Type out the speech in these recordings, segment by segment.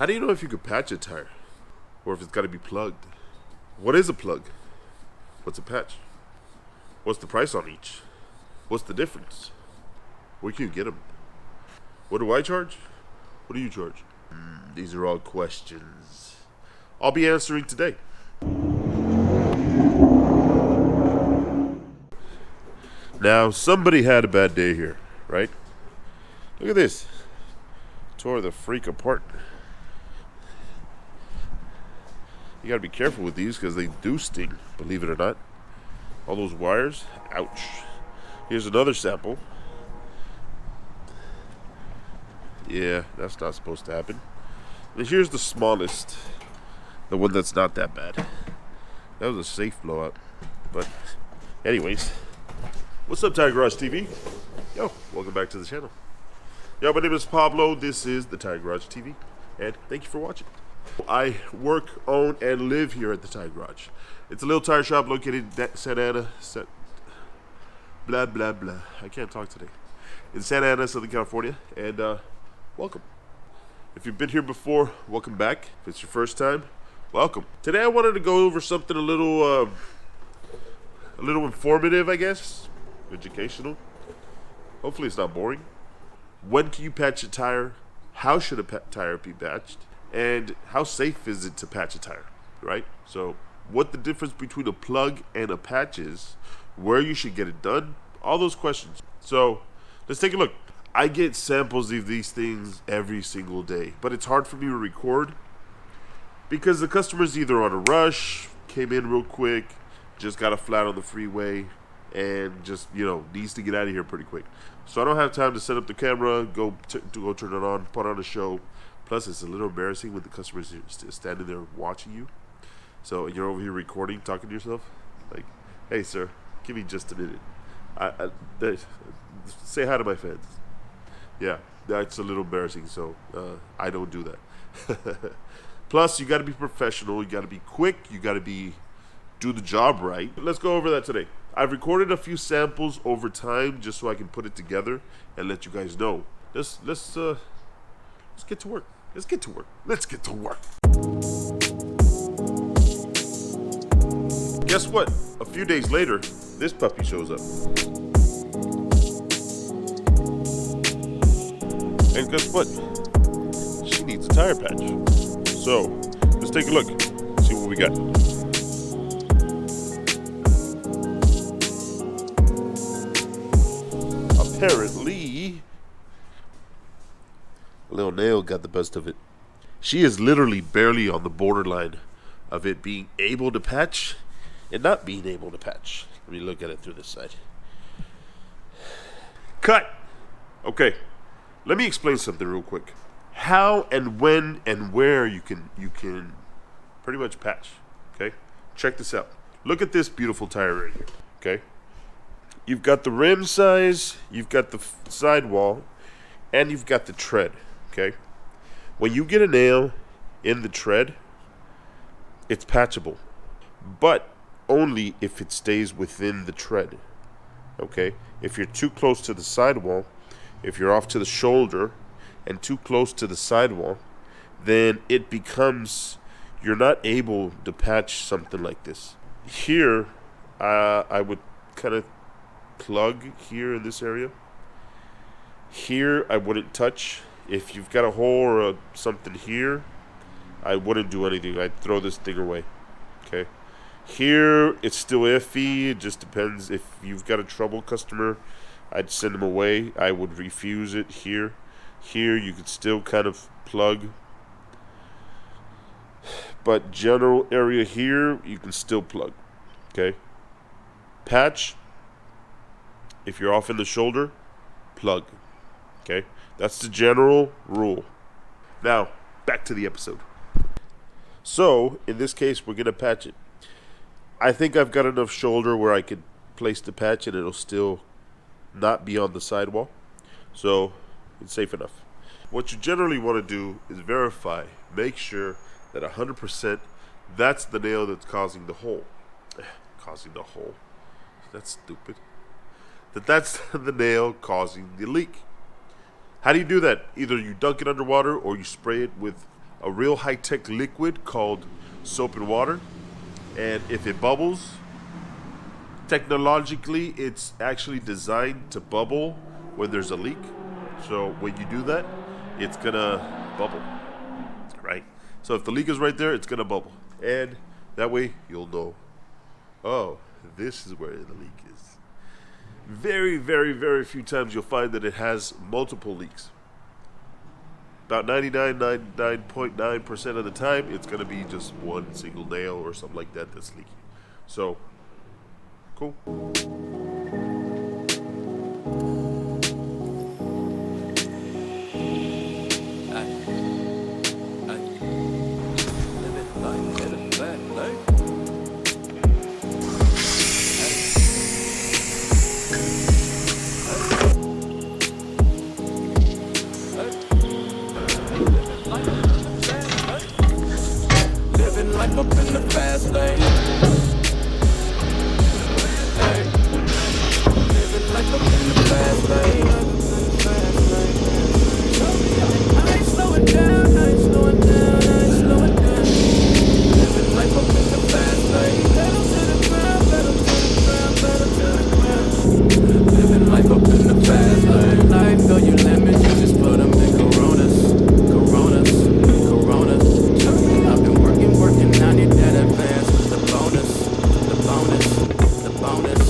How do you know if you could patch a tire? Or if it's got to be plugged? What is a plug? What's a patch? What's the price on each? What's the difference? Where can you get them? What do I charge? What do you charge? These are all questions I'll be answering today. Now, somebody had a bad day here, right? Look at this. Tore the freak apart. You gotta be careful with these because they do sting, believe it or not. All those wires, ouch. Here's another sample. Yeah, that's not supposed to happen. And here's the smallest, the one that's not that bad. That was a safe blowout. But anyways, what's up, Tire Garage TV? Yo, welcome back to the channel. Yo, my name is Pablo. This is the Tire Garage TV, and thank you for watching. I work, own, and live here at the Tire Garage. It's a little tire shop located in Santa Ana, blah, blah, blah. I can't talk today. In Santa Ana, Southern California, and welcome. If you've been here before, welcome back. If it's your first time, welcome. Today I wanted to go over something a little informative, I guess, educational. Hopefully it's not boring. When can you patch a tire? How should a tire be patched? And how safe is it to patch a tire, right? So what the difference between a plug and a patch is, where you should get it done, all those questions. So let's take a look. I get samples of these things every single day, but it's hard for me to record because the customer's either on a rush, came in real quick, just got a flat on the freeway, and just, needs to get out of here pretty quick. So I don't have time to set up the camera, go turn it on, put on a show. Plus, it's a little embarrassing when the customer's standing there watching you. So you're over here recording, talking to yourself. Like, hey, sir, give me just a minute. Say hi to my fans. Yeah, that's a little embarrassing, so I don't do that. Plus, you got to be professional. You got to be quick. You got to do the job right. Let's go over that today. I've recorded a few samples over time just so I can put it together and let you guys know. Let's get to work. Let's get to work. Guess what? A few days later, this puppy shows up. And guess what? She needs a tire patch. So, let's take a look. See what we got. Apparently, a little nail got the best of it. She is literally barely on the borderline of it being able to patch and not being able to patch. Let me look at it through this side. Cut! Okay, let me explain something real quick. How and when and where you can pretty much patch, okay? Check this out. Look at this beautiful tire right here, okay? You've got the rim size, you've got the sidewall, and you've got the tread, okay? When you get a nail in the tread, it's patchable, but only if it stays within the tread, okay? If you're too close to the sidewall, if you're off to the shoulder and too close to the sidewall, then it becomes, you're not able to patch something like this. Here, I would kind of plug here in this area. Here, I wouldn't touch. If you've got a hole or something here, I wouldn't do anything. I'd throw this thing away, okay? Here, it's still iffy. It just depends. If you've got a trouble customer, I'd send them away. I would refuse it here. Here, you could still kind of plug. But general area here, you can still plug, okay? Patch, if you're off in the shoulder, plug, okay? That's the general rule. Now, back to the episode. So, in this case, we're going to patch it. I think I've got enough shoulder where I could place the patch and it'll still not be on the sidewall. So, it's safe enough. What you generally want to do is verify. Make sure that 100% that's the nail that's causing the hole. Causing the hole. That's stupid. That's the nail causing the leak. How do you do that? Either you dunk it underwater or you spray it with a real high-tech liquid called soap and water. And if it bubbles, technologically, it's actually designed to bubble when there's a leak. So when you do that, it's gonna bubble, right? So if the leak is right there, it's gonna bubble. And that way you'll know, oh, this is where the leak is. Very, very, very few times you'll find that it has multiple leaks. About 99.9% of the time, it's going to be just one single nail or something like that that's leaking. So, cool. Life up in the fast lane. Hey. Living life up in the fast lane. I ain't slowing down, I ain't slowing down, I ain't slowing down. Living life up in the fast lane. Pedal to the ground, pedal to the ground, pedal to the ground. Living life up in the fast lane. Life, though you lemons, you just put them in Coronas. Coronas, Coronas. I've been working, I need that advance with the bonus, the bonus, the bonus.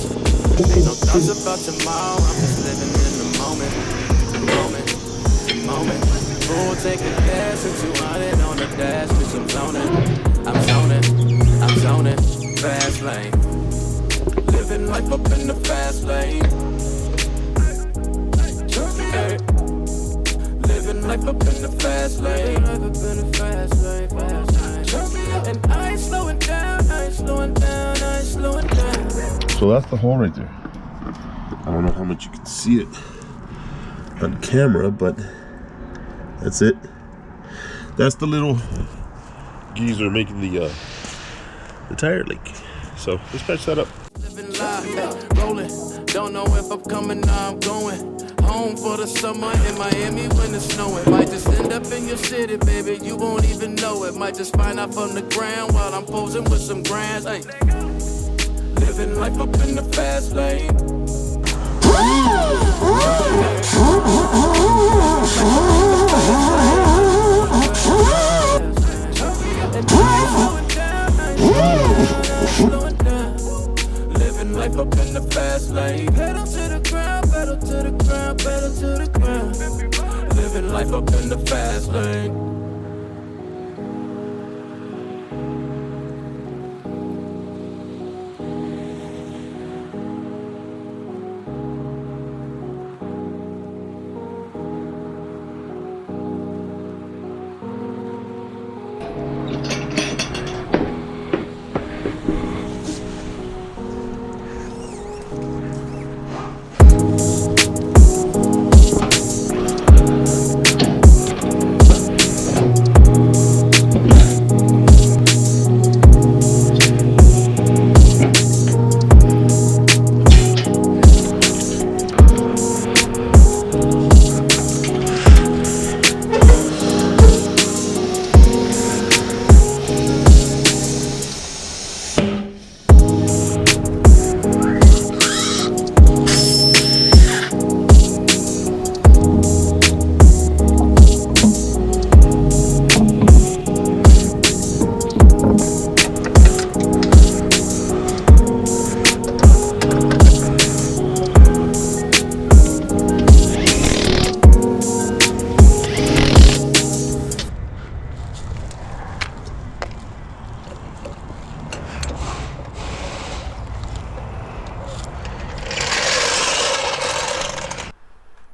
Ain't no thoughts about tomorrow, I'm just living in the moment, the moment, the moment. Full tank of gas and 200 on the dash, bitch, I'm zoning, fast lane. Living life up in the fast lane. Hey. Living life up in the fast lane. Life up in the fast lane, fast lane. And I ain't slowing down, I ain't slowing down, I ain't slowing down. So that's the hole right there. I don't know how much you can see it on camera, but that's it. That's the little geezer making the tire leak. So let's patch that up. Living life, rolling. Don't know if I'm coming or I'm going. Home for the summer in Miami when it's snowing. Might just end up in your city, baby, you won't even know it. Might just find out from the ground while I'm posing with some grands. Hey. Living life up in the fast lane. Living life up in the fast lane. Pedal to the ground, pedal to the ground, pedal to the ground. Living life up in the fast lane.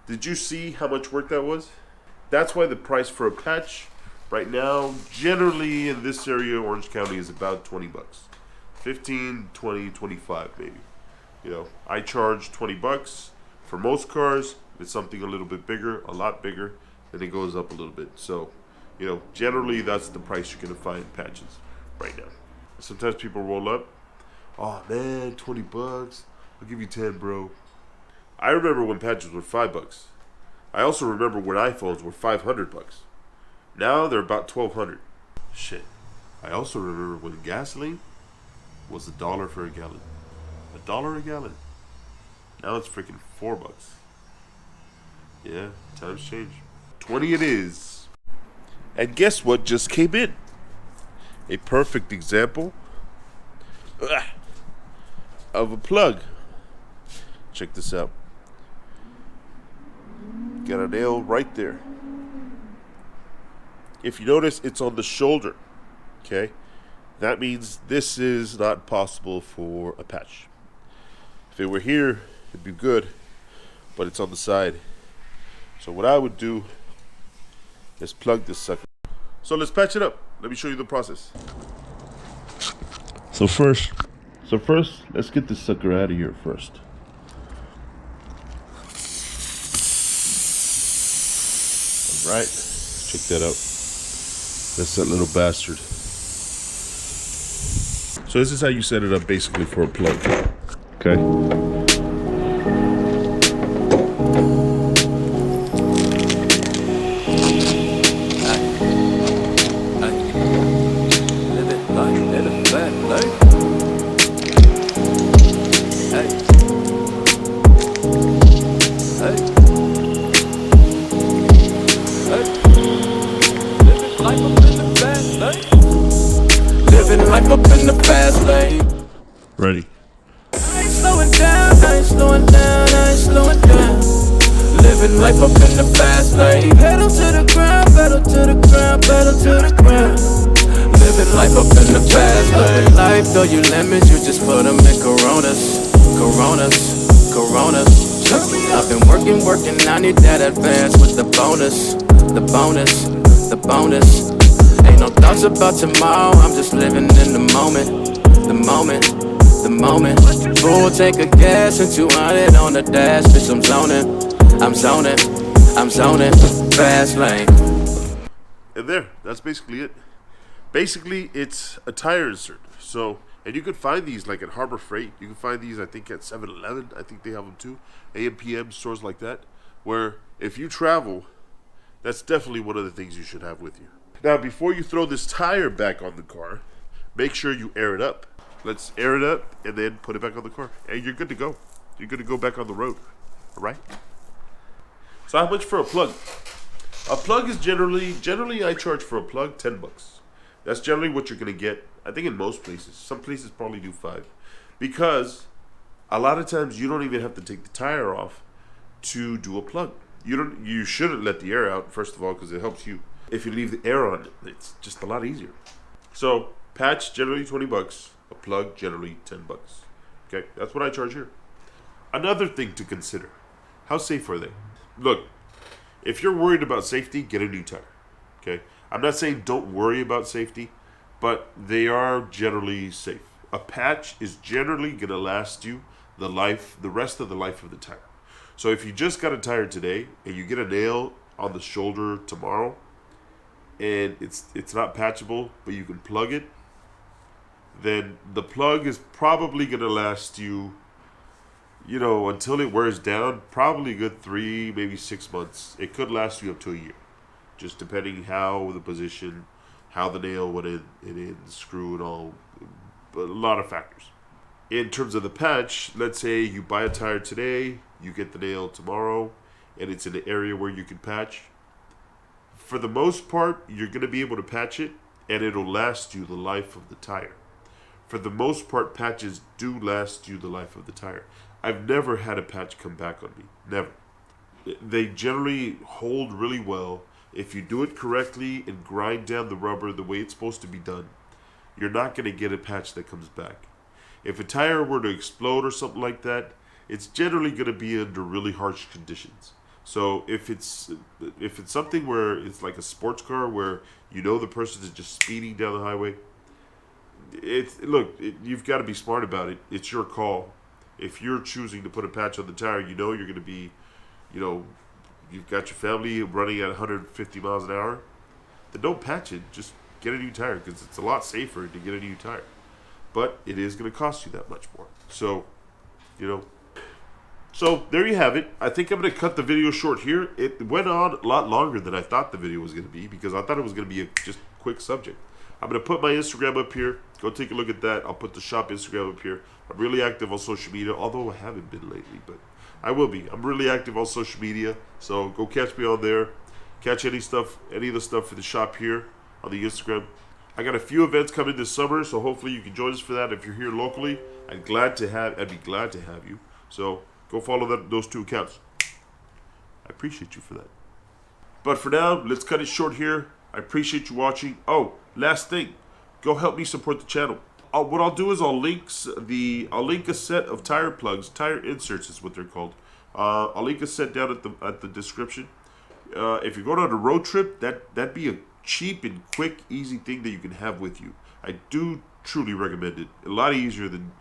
Did you see how much work that was? That's why the price for a patch right now, generally in this area, Orange County, is about 20 bucks. 15, 20, 25 maybe. You know, I charge 20 bucks. For most cars, it's something a little bit bigger, a lot bigger, then it goes up a little bit. So, you know, generally that's the price you're gonna find patches right now. Sometimes people roll up, oh man, 20 bucks, I'll give you 10, bro. I remember when patches were $5. I also remember when iPhones were 500 bucks. Now they're about 1,200. Shit. I also remember when gasoline was $1 for a gallon. $1 a gallon. Now it's freaking $4. Yeah, times change. 20 it is. And guess what just came in? A perfect example of a plug. Check this out. Got a nail right there. If you notice, it's on the shoulder. Okay? That means this is not possible for a patch. If it were here, it'd be good, but it's on the side. So what I would do is plug this sucker. So let's patch it up. Let me show you the process. So first, let's get this sucker out of here first. All right, check that out. That's that little bastard. So this is how you set it up basically for a plug. Okay. Living life up in the fast lane. Ready. I ain't slowing down, I ain't slowing down, I ain't slowing down. Living life up in the fast lane. Pedal to the ground, pedal to the ground, pedal to the ground. Living life up in the fast lane. Life, though you lemons, you just put them in Coronas, Coronas, Coronas. I've been working, I need that advance with the bonus, the bonus, the bonus. Ain't no thoughts about tomorrow, I'm just living in the moment, the moment, the moment. Full tank of gas and 200 on the dash, bitch, I'm zoning, fast lane. And there, that's basically it. Basically, it's a tire insert. So, and you can find these like at Harbor Freight. You can find these, I think, at 7-Eleven. I think they have them too. AM/PM stores like that. Where if you travel, that's definitely one of the things you should have with you. Now, before you throw this tire back on the car, make sure you air it up. Let's air it up and then put it back on the car. And you're good to go. You're good to go back on the road. All right? So how much for a plug? A plug is generally I charge for a plug $10. That's generally what you're going to get, I think, in most places. Some places probably do $5. Because a lot of times you don't even have to take the tire off to do a plug. You shouldn't let the air out, first of all, because it helps you. If you leave the air on, it's just a lot easier. So, patch generally $20, a plug generally $10. Okay, that's what I charge here. Another thing to consider: how safe are they? Look, if you're worried about safety, get a new tire. Okay, I'm not saying don't worry about safety, but they are generally safe. A patch is generally gonna last you the rest of the life of the tire. So if you just got a tire today and you get a nail on the shoulder tomorrow, and it's not patchable, but you can plug it, then the plug is probably going to last you, until it wears down, probably a good 3, maybe 6 months. It could last you up to a year, just depending how the position, how the nail went in the screw and all, but a lot of factors. In terms of the patch, let's say you buy a tire today, you get the nail tomorrow, and it's in an area where you can patch. For the most part, you're going to be able to patch it, and it'll last you the life of the tire. For the most part, patches do last you the life of the tire. I've never had a patch come back on me. Never. They generally hold really well. If you do it correctly and grind down the rubber the way it's supposed to be done, you're not going to get a patch that comes back. If a tire were to explode or something like that, it's generally going to be under really harsh conditions. So if it's something where it's like a sports car where the person is just speeding down the highway, you've got to be smart about it. It's your call. If you're choosing to put a patch on the tire, you're going to be, you've got your family running at 150 miles an hour, then don't patch it. Just get a new tire, because it's a lot safer to get a new tire. But it is going to cost you that much more. So, So there you have it. I think I'm going to cut the video short here. It went on a lot longer than I thought the video was going to be because I thought it was going to be a just quick subject. I'm going to put my Instagram up here. Go take a look at that. I'll put the shop Instagram up here. I'm really active on social media, although I haven't been lately, but I will be. I'm really active on social media, so go catch me on there. Catch any of the stuff for the shop here on the Instagram. I got a few events coming this summer, so hopefully you can join us for that. If you're here locally, I'd be glad to have you. So go follow those 2 accounts. I appreciate you for that. But for now, let's cut it short here. I appreciate you watching. Oh, last thing, go help me support the channel. What I'll do is I'll link a set of tire plugs, tire inserts is what they're called. I'll link a set down at the description. If you're going on a road trip, that'd be a cheap and quick, easy thing that you can have with you. I do truly recommend it. A lot easier than,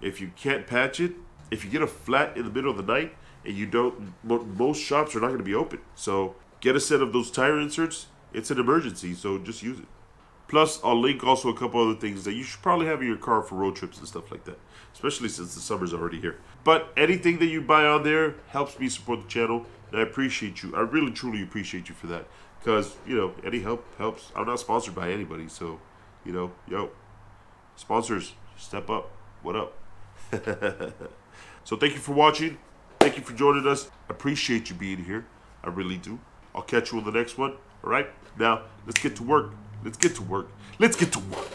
if you can't patch it. If you get a flat in the middle of the night and you don't, most shops are not going to be open. So get a set of those tire inserts. It's an emergency, so just use it. Plus, I'll link also a couple other things that you should probably have in your car for road trips and stuff like that, especially since the summer's already here. But anything that you buy on there helps me support the channel, and I appreciate you. I really, truly appreciate you for that, because, any help helps. I'm not sponsored by anybody, so, sponsors, step up. What up? So thank you for watching. Thank you for joining us. I appreciate you being here. I really do. I'll catch you on the next one. All right? Now, let's get to work. Let's get to work. Let's get to work.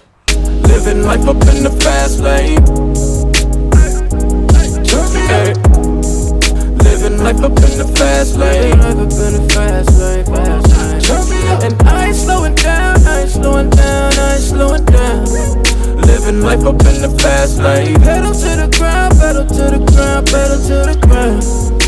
Living life up in the fast lane. Hey. Living life up in the fast lane. And I ain't slowing down, I ain't slowing down, I ain't slowing down. Living life up in the fast lane. Pedal to the ground, pedal to the ground, pedal to the ground.